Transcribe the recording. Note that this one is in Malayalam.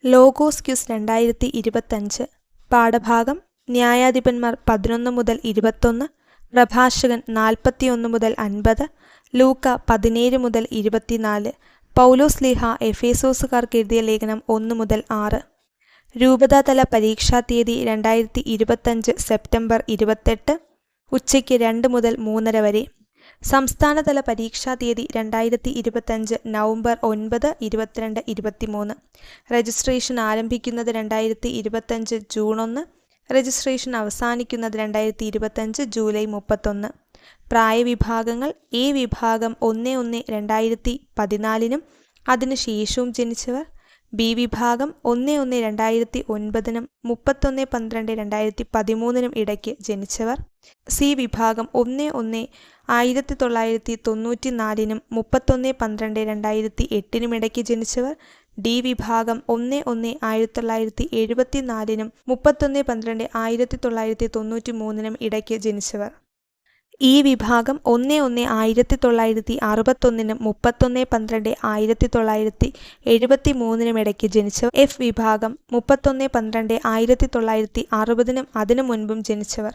ലോഗോസ് ക്വിസ് 2025 പാഠഭാഗം ന്യായാധിപന്മാർ 11 മുതൽ 21, പ്രഭാഷകൻ 41 മുതൽ 50, ലൂക്ക 17 മുതൽ 24, പൗലോസ്ലീഹ എഫേസോസുകാർക്ക് എഴുതിയ ലേഖനം 1 മുതൽ 6. രൂപതാതല പരീക്ഷാ തീയതി 2025 സെപ്റ്റംബർ 28 ഉച്ചയ്ക്ക് 2 മുതൽ 3:30 വരെ. സംസ്ഥാനതല പരീക്ഷാ തീയതി 2025 നവംബർ 9, 22, 23. രജിസ്ട്രേഷൻ ആരംഭിക്കുന്നത് 2025 ജൂൺ 1, രജിസ്ട്രേഷൻ അവസാനിക്കുന്നത് 2025 ജൂലൈ 31. പ്രായവിഭാഗങ്ങൾ: എ വിഭാഗം 1-1-2014 അതിനു ശേഷവും ജനിച്ചവർ. ബി വിഭാഗം 1-1-2009 31-12-2013 ഇടയ്ക്ക് ജനിച്ചവർ. സി വിഭാഗം 1-1-1994 31-12-2008 ഇടയ്ക്ക് ജനിച്ചവർ. ഡി വിഭാഗം 1-1-1974 31-12-1993 ഇടയ്ക്ക് ജനിച്ചവർ. ഈ വിഭാഗം 1-1-1961 31-12-1973 ഇടയ്ക്ക് ജനിച്ചവർ. എഫ് വിഭാഗം 31-12-1960 അതിനു മുൻപും ജനിച്ചവർ.